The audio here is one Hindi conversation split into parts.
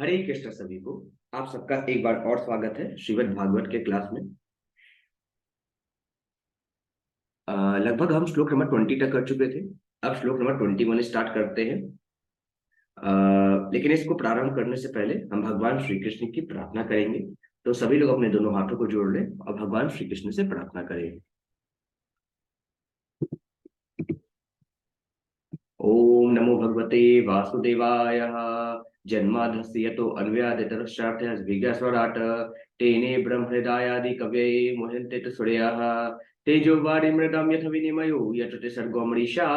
हरे कृष्ण सभी को। आप सबका एक बार और स्वागत है श्रीमद् भागवत के क्लास में। लगभग हम श्लोक नंबर 20 तक कर चुके थे। अब श्लोक नंबर 21 स्टार्ट करते हैं। लेकिन इसको प्रारंभ करने से पहले हम भगवान श्री कृष्ण की प्रार्थना करेंगे। तो सभी लोग अपने दोनों हाथों को जोड़ लें और भगवान श्री कृष्ण से प्रार्थना करें। ओम नमो भगवते वासुदेवाय। जन्माद्यस्य यतो अन्वयादितरश्चार्थस्विज्ञस्वराट् तेने ब्रह्महृदायादि कवये मुह्यन्ते सूर्याः तेजो वारिमृदां यथ विनिमयो यत्र सर्गो मरीषा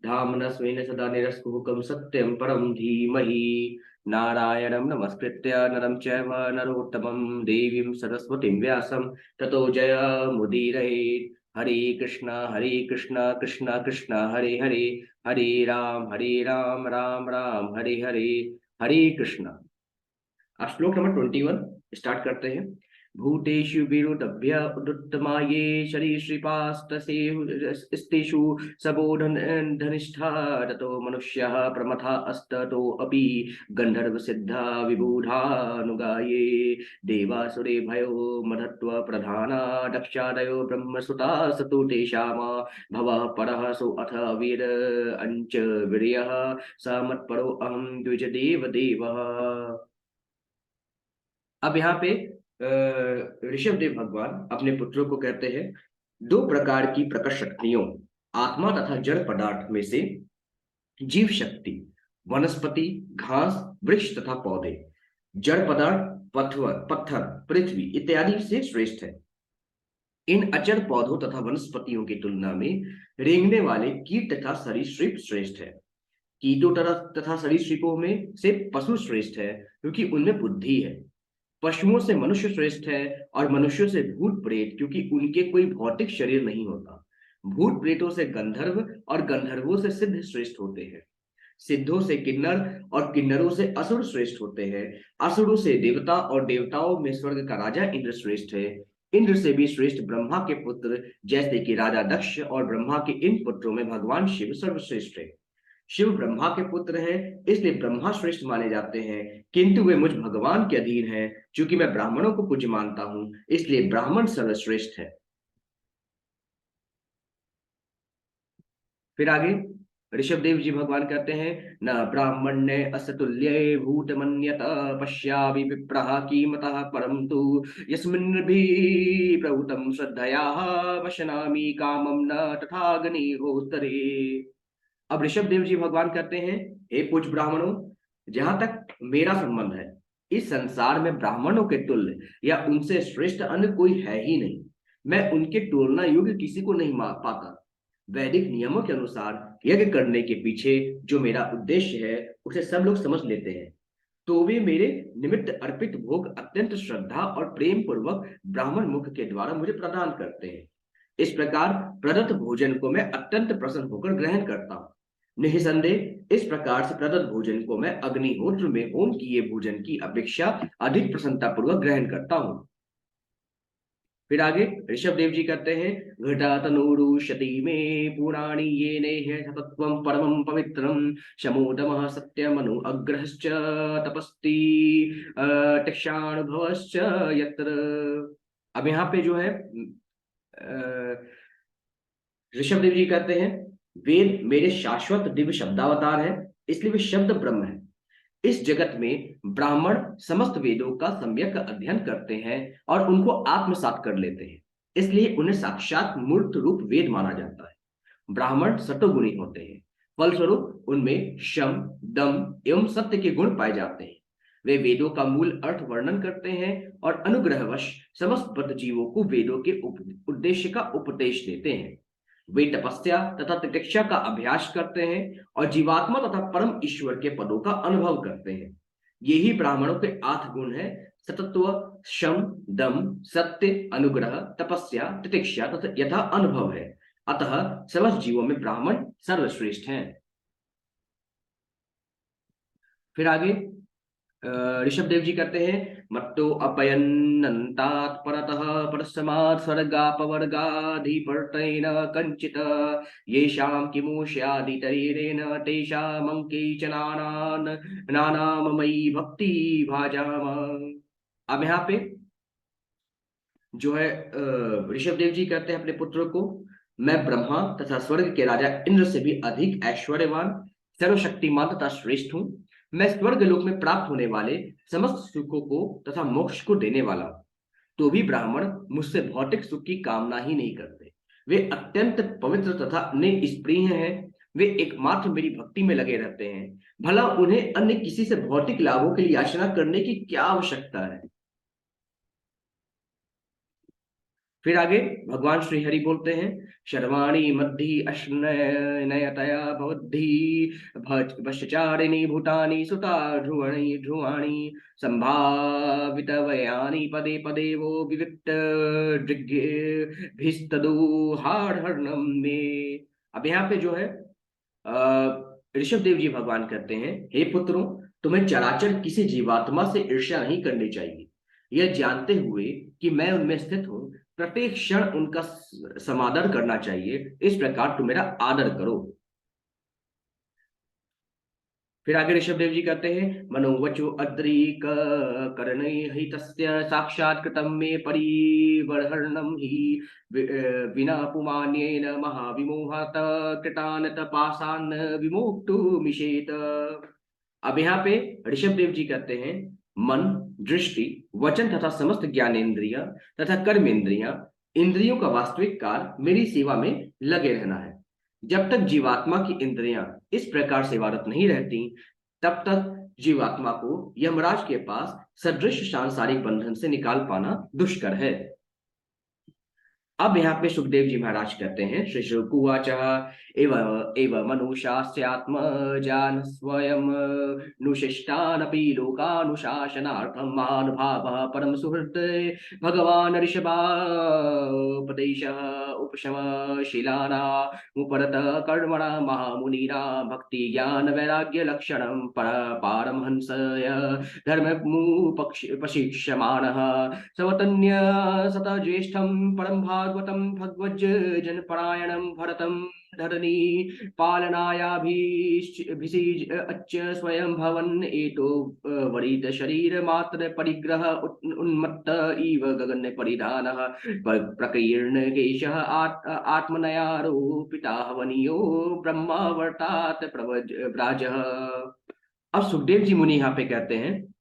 धाम्ना स्वेन सदा निरस्तकुहकं सत्यं परं धीमहि। नारायणं नमस्कृत्य नरं चैव नरोत्तमं देवीं सरस्वतीं व्यासं ततो जयमुदीरयेत्। हरे कृष्णा कृष्णा कृष्णा हरे हरे, हरे राम राम राम हरे हरे, हरे कृष्णा। अब श्लोक नंबर 21 स्टार्ट करते हैं। भूतेषु विरुद्धभ्य उदुत्तमाये शरीरश्रीपास्तस्तेषु सबोधन धनिष्ठा ततो मनुष्यः प्रमथा अस्ततो अपि गंधर्व सिद्धा विबुधानुगाये देवासुरे भयो मधत्व प्रधाना दक्षादयो ब्रह्मसुता सतु तेषाम भवः परः सो अथ वीर अंच वीर्यः स मत्परो अहं द्विजदेव देवः। अब यहाँ पे ऋषभ देव भगवान अपने पुत्रों को कहते हैं, दो प्रकार की प्रकट शक्तियों आत्मा तथा जड़ पदार्थ में से जीव शक्ति वनस्पति घास वृक्ष तथा पौधे, जड़ पदार्थ पत्थर पृथ्वी इत्यादि से श्रेष्ठ है। इन अचर पौधों तथा वनस्पतियों की तुलना में रेंगने वाले कीट तथा सरीसृप श्रेष्ठ है। कीटों तथा सरीसृपों में से पशु श्रेष्ठ है क्योंकि उनमें बुद्धि है। पशुओं से मनुष्य श्रेष्ठ है और मनुष्यों से भूत प्रेत क्योंकि उनके कोई भौतिक शरीर नहीं होता। भूत प्रेतों से गंधर्व और गंधर्वों से सिद्ध श्रेष्ठ होते हैं। सिद्धों से किन्नर और किन्नरों से असुर श्रेष्ठ होते हैं। असुरों से देवता और देवताओं में स्वर्ग का राजा इंद्र श्रेष्ठ है। इंद्र से भी श्रेष्ठ ब्रह्मा के पुत्र जैसे कि राजा दक्ष और ब्रह्मा के इन पुत्रों में भगवान शिव सर्वश्रेष्ठ है। शिव ब्रह्मा के पुत्र हैं इसलिए ब्रह्मा श्रेष्ठ माने जाते हैं, किंतु वे मुझ भगवान के अधीन हैं। चूंकि मैं ब्राह्मणों को पूज्य मानता हूं इसलिए ब्राह्मण सर्वश्रेष्ठ है। फिर आगे ऋषभ देव जी भगवान कहते हैं, न ब्राह्मण्य असतुल्य भूत मन्यत पश्यामि विप्रः कीमतः परं तु यस्मिन् भी प्रभुतं श्रद्धया वशनामि कामं न तथाग्निहोत्तरे। अब ऋषभ देव जी भगवान कहते हैं, हे पूज्य ब्राह्मणों, जहां तक मेरा संबंध है इस संसार में ब्राह्मणों के तुल्य या उनसे श्रेष्ठ अन्य कोई है ही नहीं। मैं उनके तुलना योग्य किसी को नहीं पाता। वैदिक नियमों के अनुसार यज्ञ करने के पीछे जो मेरा उद्देश्य है उसे सब लोग समझ लेते हैं, तो वे मेरे निमित्त अर्पित भोग अत्यंत श्रद्धा और प्रेम पूर्वक ब्राह्मण मुख के द्वारा मुझे प्रदान करते हैं। इस प्रकार प्रदत्त भोजन को मैं अत्यंत प्रसन्न होकर ग्रहण करता हूँ। निसंदेह इस प्रकार से प्रदत्त भोजन को मैं अग्निहोत्र में होम किए भोजन की अपेक्षा अधिक प्रसन्नता पूर्वक ग्रहण करता हूँ। फिर आगे ऋषभ देव जी कहते हैं, घटा तनुरुशति में पुराणी ये नेह सतत्वं परमं पवित्रं शमोदमः सत्यमनु अग्रहश्च तपस्ति तिक्षानुभवश्च यत्र। अब यहाँ पे जो है ऋषभ देव जी कहते हैं, वेद मेरे शाश्वत दिव्य शब्दावतार है, इसलिए वे शब्द ब्रह्म है। इस जगत में ब्राह्मण समस्त वेदों का सम्यक अध्ययन करते हैं और उनको आत्मसात कर लेते हैं, इसलिए उन्हें साक्षात मूर्त रूप वेद माना जाता है। ब्राह्मण सतोगुणी होते हैं, फलस्वरूप उनमें शम दम एवं सत्य के गुण पाए जाते हैं। वे वेदों का मूल अर्थ वर्णन करते हैं और अनुग्रहवश समस्त बद्ध जीवों को वेदों के उद्देश्य का उपदेश देते हैं। वे तपस्या तथा तितिक्षा का अभ्यास करते हैं और जीवात्मा तथा परम ईश्वर के पदों का अनुभव करते हैं। यही ब्राह्मणों के 8 गुण है: सतत्व, शम, दम, सत्य, अनुग्रह, तपस्या, तितिक्षा तथा यथा अनुभव है। अतः समस्त जीवों में ब्राह्मण सर्वश्रेष्ठ हैं। फिर आगे ऋषभदेव जी कहते हैं, मत्तो अपयन्नन्तात् परतः परस्मात् स्वर्गापवर्गाधिपर्तेन कंचित येषां किमु स्यादितरेण तेषामङ्के च नानामयी भक्ति भाजाम। अब यहाँ पे जो है ऋषभदेव जी कहते हैं अपने पुत्रों को, मैं ब्रह्मा तथा स्वर्ग के राजा इंद्र से भी अधिक ऐश्वर्यवान, सर्वशक्तिमान तथा श्रेष्ठ हूँ। मैं स्वर्ग लोक में प्राप्त होने वाले समस्त सुखों को तथा मोक्ष को देने वाला हूँ। तो भी ब्राह्मण मुझसे भौतिक सुख की कामना ही नहीं करते। वे अत्यंत पवित्र तथा निष्प्रिय हैं। वे एकमात्र मेरी भक्ति में लगे रहते हैं। भला उन्हें अन्य किसी से भौतिक लाभों के लिए याचना करने की क्या आवश्यकता है। फिर आगे भगवान श्री हरि बोलते हैं, शर्वाणी मद्धि अश्नयतया भवद्धि भस्चारिणी भूतानि सुता ध्रुवणी ध्रुवाणी संभावित वयानि पदे पदे वो विविक्त भिस्तदुहार्हर्णम में। अब यहाँ पे जो है ऋषभ देव जी भगवान कहते हैं, हे पुत्रों, तुम्हें चराचर किसी जीवात्मा से ईर्ष्या नहीं करनी चाहिए। यह जानते हुए कि मैं उनमें स्थित हूं, प्रत्येक क्षण उनका समादर करना चाहिए। इस प्रकार तुम मेरा आदर करो। फिर आगे ऋषभ देव जी कहते हैं, मनोवचो अद्रीक करणै हि तस्य साक्षात् कृतं मे परिवर्हरणं हि विना पुमान्येन महाविमोहात् कृतान् तपासान् विमोक्तुमिषेत। अब यहाँ पे ऋषभ देव जी कहते हैं, मन, दृष्टि, वचन तथा समस्त ज्ञानेन्द्रिय तथा कर्मेंद्रियां, इंद्रियों का वास्तविक कार्य मेरी सेवा में लगे रहना है। जब तक जीवात्मा की इंद्रियां इस प्रकार सेवारत नहीं रहती, तब तक जीवात्मा को यमराज के पास सदृश सांसारिक बंधन से निकाल पाना दुष्कर है। अब यहाँ पे सुखदेव जी महाराज कहते हैं, श्री शुकुवाच एव एव मनुष्यास्यात्मजान स्वयं नुशिष्टानपि लोकानुशासनार्थं महानुभावः परम सुहृद भगवान ऋषभापदेशः उपशमशीलाना मुपरत कर्मणा महामुनिना भक्ति ज्ञान वैराग्य लक्षणं पारमहंसय धर्ममुपशिक्ष्यमाणः सवतन्य सत ज्येष्ठं परम भागवतं भगवज्ज जनपरायणं भरतं धरणी पालनायाभिषिज अच्छ स्वयं भवन एतो वरित शरीर मात्र परिग्रह उन्मत्त इव गगन परिधानः प्रकीर्ण केशः आत्मनयारोपिता हवनीयो ब्रह्मावर्तात् व्राजः। अब सुखदेव जी मुनि यहाँ पे कहते हैं,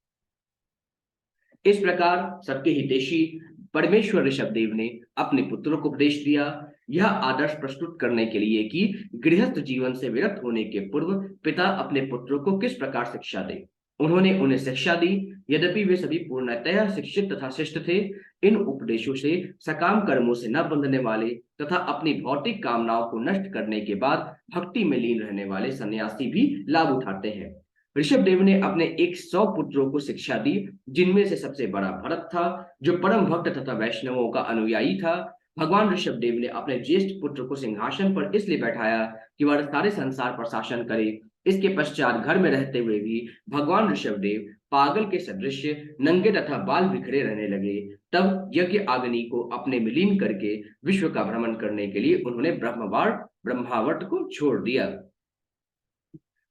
इस प्रकार सबके हितैषी परमेश्वर ऋषभदेव ने अपने पुत्रों को उपदेश दिया, यह आदर्श प्रस्तुत करने के लिए कि गृहस्थ जीवन से विरक्त होने के पूर्व पिता अपने पुत्रों को किस प्रकार शिक्षा दे। उन्होंने उन्हें शिक्षा दी। यद्यपि वे सभी पूर्णतः शिक्षित तथा शिष्ट थे, इन उपदेशों से सकाम कर्मों से न बंधने वाले तथा अपनी भौतिक कामनाओं को नष्ट करने के बाद भक्ति में लीन रहने वाले सन्यासी भी लाभ उठाते हैं। ऋषभदेव ने अपने 100 पुत्रों को शिक्षा दी, जिनमें से सबसे बड़ा भरत था, जो परम भक्त तथा वैष्णवों का अनुयायी था। भगवान ऋषभदेव ने अपने ज्येष्ठ पुत्र को सिंहासन पर इसलिए बैठाया कि वह सारे संसार पर शासन करे। इसके पश्चात घर में रहते हुए भी भगवान ऋषभदेव पागल के सदृश नंगे तथा बाल बिखरे रहने लगे। तब यज्ञ अग्नि को अपने में लीन करके विश्व का भ्रमण करने के लिए उन्होंने ब्रह्मावर्त को छोड़ दिया।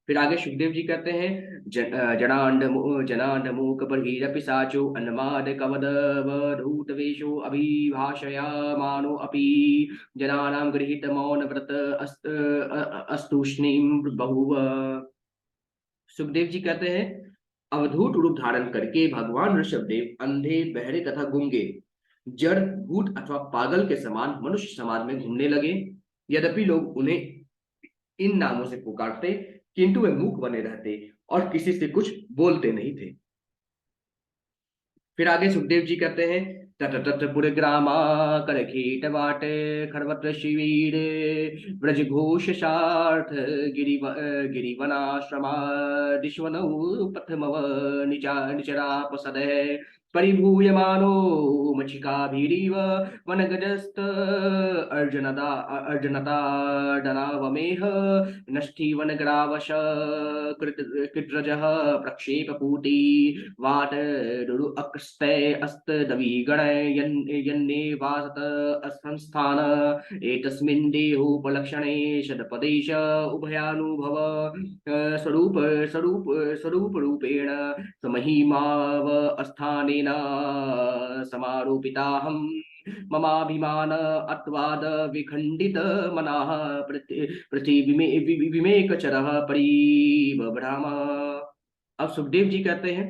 फिर आगे सुखदेव जी कहते हैं, जनांड मूक बर्हिरपि साचो अन्माद कवदवधूत वेशो अभिभाषया मानो अपि जनानां गृहीत मौन व्रत अस्तूष्णीम बहुव। सुखदेव जी कहते हैं, अवधूत रूप धारण करके भगवान ऋषभदेव अंधे, बहरे तथा गूंगे, जड़, भूत अथवा पागल के समान मनुष्य समाज में घूमने लगे। यद्यपि लोग उन्हें इन नामों से पुकारते, किंतु वे मूक बने रहते और किसी से कुछ बोलते नहीं थे। फिर आगे सुखदेव जी कहते हैं, तत तत पुर ग्रामा करखेट वाटे खरवत शिवीर ब्रज घोष सार्थ गिरिवनाश्रमा दिश्वनौ प्रथमव निचरा पसदे परिभूयमानो मचिकाभिरीव वनगजस्त अर्जनता डनावमेह नष्टि वनग्रावश कृद्रजः प्रक्षेपपूति वाटरुरु अकृस्ते अस्तदविगण यन्ने वासत असंस्थान एतस्मिन् देहोपलक्षणे शतपदेश उभयानुभव स्वरूप रूपेण समहिमाव अस्थानेन समारोपिताहं ममाभिमान अत्वाद विखंडित मनाः पृथ्वीमेकचरः परिबभ्राम। अब सुखदेव जी कहते हैं,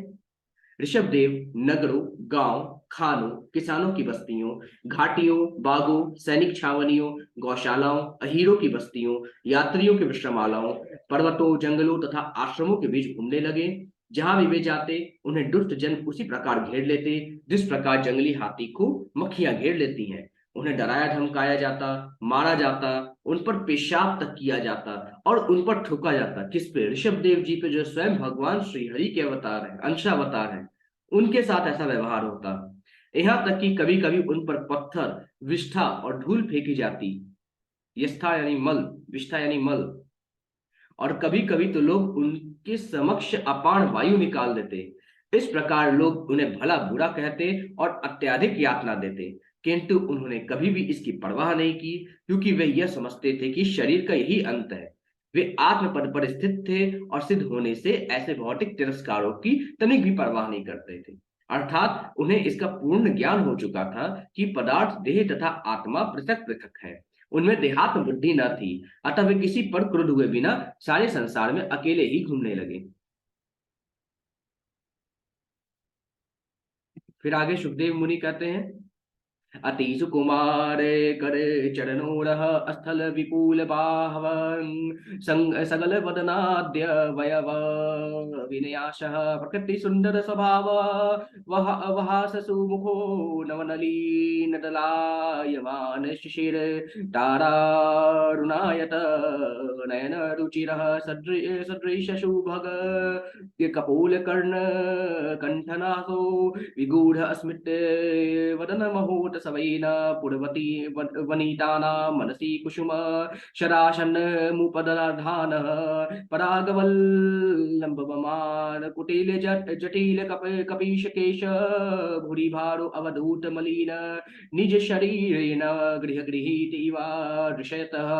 ऋषभदेव नगरों, गांव, खानों, किसानों की बस्तियों, घाटियों, बागों, सैनिक छावनियों, गौशालाओं, अहीरों की बस्तियों, यात्रियों की विश्रामशालाओं, पर्वतों, जंगलों तथा आश्रमों के बीच घूमने लगे। जहां भी वे जाते उन्हें दुष्ट जन उसी प्रकार घेर लेते जिस प्रकार जंगली हाथी को मक्खियां घेर लेती हैं। उन्हें डराया धमकाया जाता, मारा जाता, उन पर पेशाब तक किया जाता और उन पर थूका जाता। किस पे? ऋषभदेव जी पे, जो स्वयं भगवान श्री हरि के अवतार है, अंशावतार है, उनके साथ ऐसा व्यवहार होता। यहाँ तक कि कभी कभी उन पर पत्थर, विष्ठा और धूल फेंकी जाती। यस्था यानी मल, विष्ठा यानी मल। और कभी कभी तो लोग उनके समक्ष अपान वायु निकाल देते। इस प्रकार लोग उन्हें भला बुरा कहते और अत्यधिक यातना देते, किंतु उन्होंने कभी भी इसकी परवाह नहीं की, क्योंकि वे यह समझते थे कि शरीर का यही अंत है। वे आत्म पद पर स्थित थे और सिद्ध होने से ऐसे भौतिक तिरस्कारों की तनिक भी परवाह नहीं करते थे। अर्थात उन्हें इसका पूर्ण ज्ञान हो चुका था कि पदार्थ, देह तथा आत्मा पृथक पृथक है। उनमें देहात्म बुद्धि न थी, अतः वे किसी पर क्रुद्ध हुए बिना सारे संसार में अकेले ही घूमने लगे। फिर आगे सुखदेव मुनि कहते हैं, अति सुकुमार कर चरणोरह स्थल विपुल बाहवन सगल वदनाद्य वयव विनयाशः प्रकृति सुंदर स्वभाव वह वहास सुमुखो नवनलीन दलायमान शिशिर तारारुणायत नयन रुचिरः सदृश शुभग कपोल कर्ण कंठनासो विगूढ़ अस्मित वदन महोट सवैन पुरवती वनितानां मनसि कुसुम शरासन मुपदधान परागवल्लंबमान कुटिल जटिल कपीश केश भूरि भारो अवधूत मलिन निज शरीरेण गृह गृहीत ऋषयतः।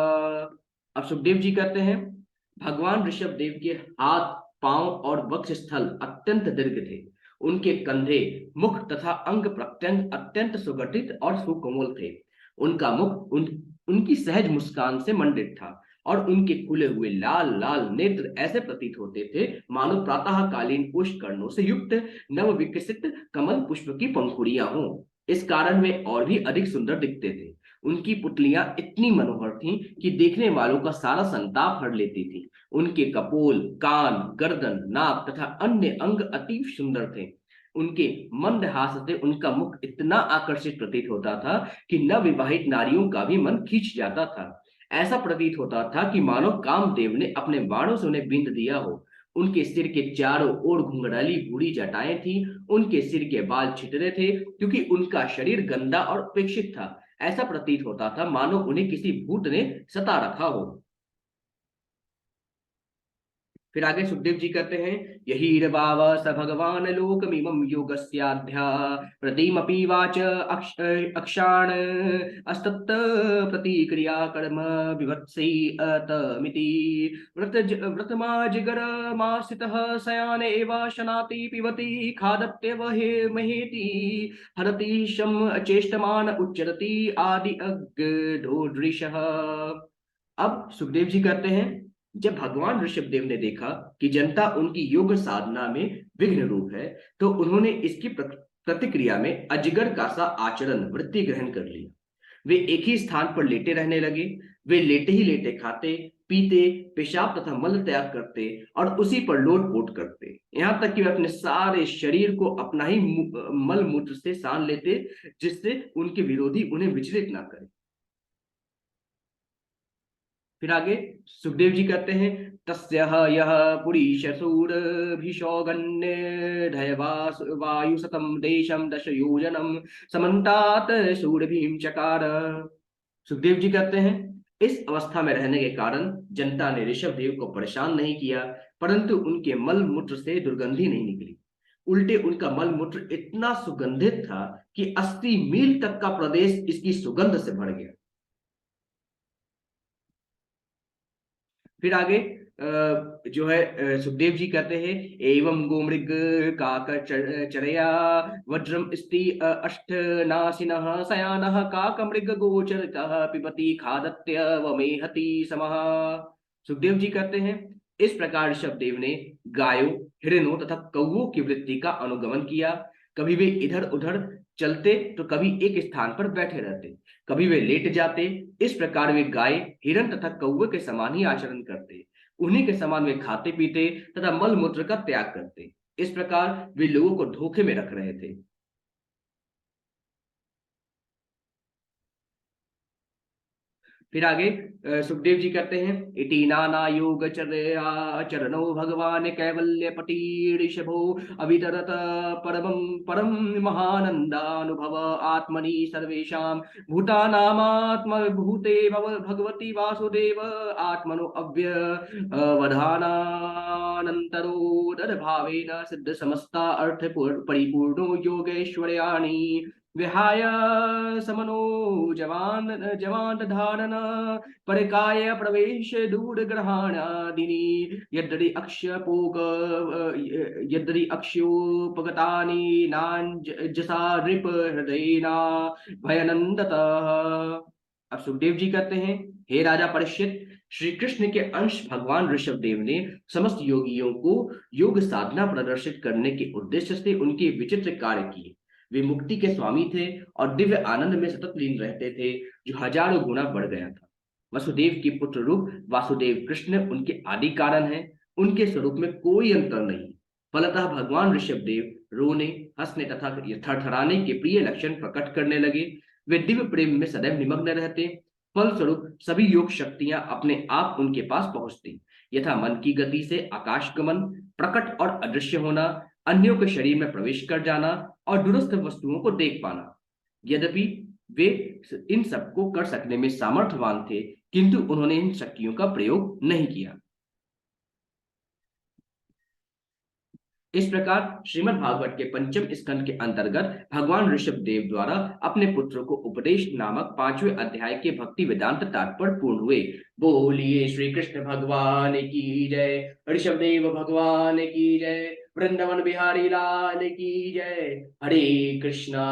अब सुखदेव जी कहते हैं, भगवान ऋषभ देव के हाथ, पांव और वक्ष स्थल अत्यंत दीर्घ थे। उनके कंधे, मुख तथा अंग प्रत्यंग अत्यंत सुगठित और सुकोमल थे। उनका मुख उनकी सहज मुस्कान से मंडित था और उनके खुले हुए लाल लाल नेत्र ऐसे प्रतीत होते थे मानो प्रातःकालीन पुष्करणों से युक्त नव विकसित कमल पुष्प की पंखुड़ियां हों। इस कारण वे और भी अधिक सुंदर दिखते थे। उनकी पुतलियां इतनी मनोहर थीं कि देखने वालों का सारा संताप हर लेती थी। उनके कपोल, कान, गर्दन, नाक तथा अन्य अंग अति सुंदर थे। उनके मंद हास से उनका मुख इतना आकर्षित प्रतीत होता था कि नवविवाहित नारियों का भी मन खींच जाता था। ऐसा प्रतीत होता था कि मानो कामदेव ने अपने बाणों से उन्हें बींध दिया हो। उनके सिर के चारों ओर घुंघराली बूढ़ी जटाएं थी। उनके सिर के बाल छितरे थे, क्योंकि उनका शरीर गंदा और उपेक्षित था। ऐसा प्रतीत होता था मानो उन्हें किसी भूत ने सता रखा हो। फिर आगे सुखदेव जी कहते हैं, यही रवाव स भगवान लोकमिमं योगस्याध्या प्रतिमपि वाच अक्षाण अस्तत् प्रतिक्रिया कर्म विभत्सै अतमिति व्रतमाजिगर मासितः शयान एव शनाति पिबति खादत्यव हे महेति हरति शम चेष्टमान उच्चरति आदि अग्धोदृशः। अब सुखदेव जी कहते हैं, जब भगवान ऋषभदेव ने देखा कि जनता उनकी योग साधना में विघ्न रूप है, तो उन्होंने इसकी प्रतिक्रिया में अजगर का सा आचरण वृत्ति ग्रहण कर लिया। वे एक ही स्थान पर लेटे रहने लगे। वे लेटे ही लेटे खाते, पीते, पेशाब तथा मल त्याग करते और उसी पर लोटपोट करते। यहाँ तक कि वे अपने सारे शरीर को अपना ही मल मूत्र से सान लेते, जिससे उनके विरोधी उन्हें विचलित ना करें। फिर आगे सुखदेव जी कहते हैं, तस्य यह पुरीशसूर भिषौगण्य वायु सतम देशम दश योजनम समन्तात सूरभीम चकार। सुखदेव जी कहते हैं, इस अवस्था में रहने के कारण जनता ने ऋषभ देव को परेशान नहीं किया, परंतु उनके मल मूत्र से दुर्गंधी नहीं निकली। उल्टे उनका मल मूत्र इतना सुगंधित था कि 80 मील तक का प्रदेश इसकी सुगंध से भर गया। फिर आगे जो है सुखदेव जी कहते हैं, एवं गोमृग काक चरया वज्रम स्ति अष्ट नासिनः शयानः काकमृग गोचरितः पिबति खादत्य वमेहति समः। सुखदेव जी कहते हैं, इस प्रकार ऋषभदेव ने गायों, हिरणों तथा कौओं की वृत्ति का अनुगमन किया। कभी वे इधर उधर चलते तो कभी एक स्थान पर बैठे रहते, कभी वे लेट जाते। इस प्रकार वे गाय, हिरण तथा कौवे के समान ही आचरण करते। उन्हीं के समान वे खाते पीते तथा मल मूत्र का त्याग करते। इस प्रकार वे लोगों को धोखे में रख रहे थे। फिर आगे सुखदेव जी कहते हैं, इति नाना योग चरणो भगवान कैवल्य पटीषभो अवितरत परम परम महानंदानुभव आत्मनि सर्वेषां भूतानामात्म भूते भगवती वासुदेव आत्मनो अव्यवधानानंतरो भावेन सिद्ध समस्ता अर्थ परिपूर्णो योगेश्वर्याणि विहाय समनो जवान जवान धारण परकाय प्रवेश दूर ग्रहणादिनी यद्रि अक्षपोक यद्रि अक्षोपगतानि नांजसा नृप हृदयना भयनंदतः। अब सुखदेव जी कहते हैं, हे राजा परीक्षित, श्री कृष्ण के अंश भगवान ऋषभ देव ने समस्त योगियों को योग साधना प्रदर्शित करने के उद्देश्य से उनके विचित्र कार्य किए। वे मुक्ति के स्वामी थे और दिव्य आनंद में सतत लीन रहते थे, जो हजारों गुना बढ़ गया था। वसुदेव के पुत्र रूप वासुदेव कृष्ण उनके आदि कारण हैं। उनके स्वरूप में कोई अंतर नहीं। फलतः भगवान ऋषभ देव रोने, हंसने तथा थरथराने के प्रिय लक्षण प्रकट करने लगे। वे दिव्य प्रेम में सदैव निमग्न रहते। फलस्वरूप सभी योग शक्तियां अपने आप उनके पास पहुंचती, यथा मन की गति से आकाशगमन, प्रकट और अदृश्य होना, अन्यों के शरीर में प्रवेश कर जाना और दूरस्थ वस्तुओं को देख पाना। यद्यपि वे इन सबको कर सकने में सामर्थ्यवान थे, किंतु उन्होंने इन शक्तियों का प्रयोग नहीं किया। इस प्रकार श्रीमद् भागवत के पंचम स्कंद के अंतर्गत भगवान ऋषभ देव द्वारा अपने पुत्रों को उपदेश नामक 5वें अध्याय के भक्ति वेदांत तात्पर्य पूर्ण हुए। बोलिए श्री कृष्ण भगवान की जय, ऋषभ देव भगवान की जय, वृंदावन बिहारी लाल की जय। हरे कृष्णा।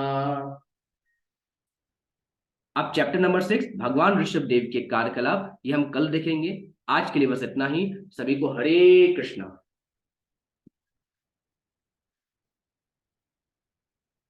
अब चैप्टर नंबर 6 भगवान ऋषभ देव के कार्यकलाप, ये हम कल देखेंगे। आज के लिए बस इतना ही। सभी को हरे कृष्णा।